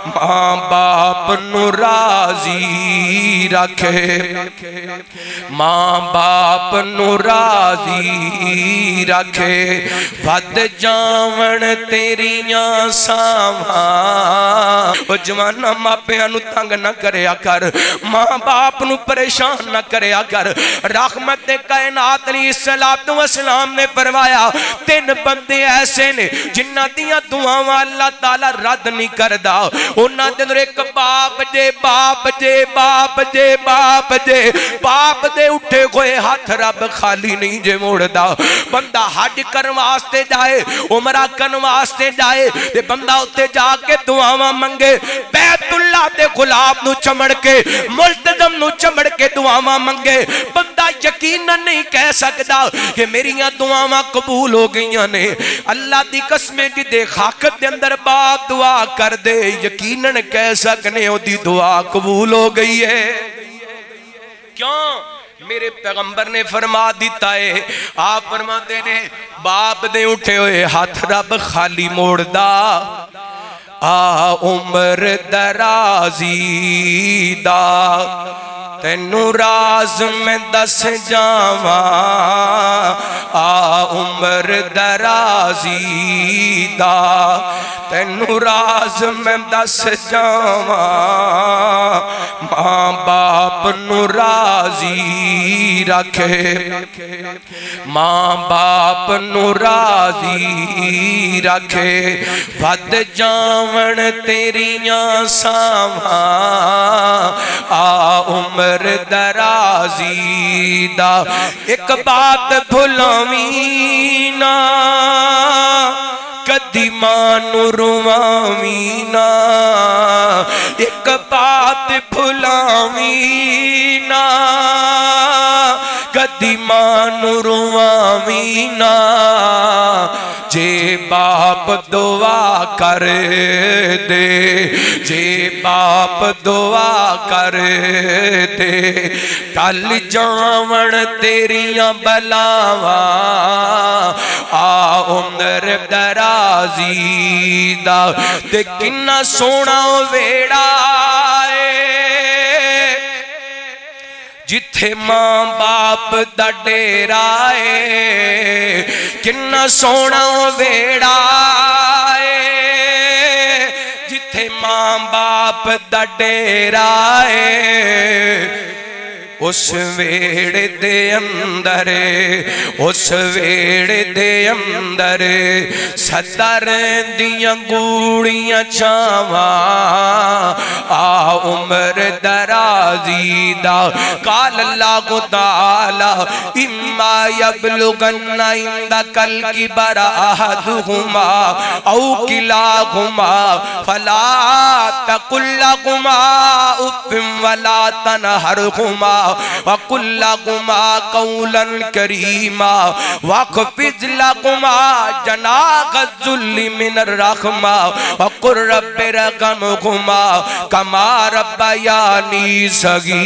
मां बाप नू राजी रखे, मां बाप नू राजी रखे। वध जावण तेरियां सावां, ओ जवाना मापियां नू तंग न करया कर, मां बाप नू परेशान न करया कर। रहमत कायनात अलैहिस्सलातु वस्सलाम ने फरमाया तीन बंदे ऐसे ने जिन्हां दियां दुआवां अल्लाह ताला रद्द नहीं करदा। उन्हां दे अंदर एक बाप जे बाप जे बाप जे बाप जे बाप दे उठे होए हाथ रब खाली नहीं जे मोड़दा। बंदा हज करन वास्ते जाए, उमरा करन वास्ते जाए ते बंदा उत्ते जाके दुआवां मंगे, बैतुल्लाह दे गुलाब नू चमड़ के मुल्तजम नू चमड़ के दुआवां मंगे, बंदा यकीनन नहीं कह सकदा कि मेरियां दुआवां कबूल हो गईयां ने। अल्लाह दी कसमें जिदे हक दे अंदर बाप दुआ कर दे, यकीनन कह सकने ओदी दुआ कबूल हो गई है। क्यों? मेरे पैगंबर ने फरमा दिता है, आप फरमाते ने बाप दे उठे हुए हाथ रब खाली मोड़दा। आ उम्र दराजी दा तेनू राज मैं दस जावा, आ उम्र दराजी दा तेनू राज मैं दस जावा। मां बाप नू राजी रखे, मां बाप नू राजी रखे। वध जावण तेरियां सावां, आ उम्र दराजी दा। एक बात भुलावी ना कदी मां नू रुवावी ना, एक बात भुलावी ना कदी मां नू रुवावी ना। जे बाप दुआ कर दे, जे बाप दुआ कर दे, टल जावण तेरियां बलावां। आ उम्र दराजी दा ते किन्ना सोहना वेड़ा जिथे मां बाप दा डेरा है, किन्ना सोहना वेड़ा जिथे मां बाप दा डेरा है। उस वेड़े दे अंदर, उस वेड़े दे अंदर सदा रहिंदियां गूड़ियां छावां। आ उम्र दराजी दा काल अल्लाह ताला इम्मा यबलुगन्ना इंदकल किबरा अहदुहुमा औ किलाहुमा फला तकुल लहुमा उफ़्फ़िन वला तनहरहुमा वकुल्लहुमा कौलन करीमा वख़फ़िज़ लहुमा जनाह-अज़-ज़ुल्लि मिनर रहमा वक़ुल रब्बि इरहमहुमा कमा रब्बयानी सगीरा।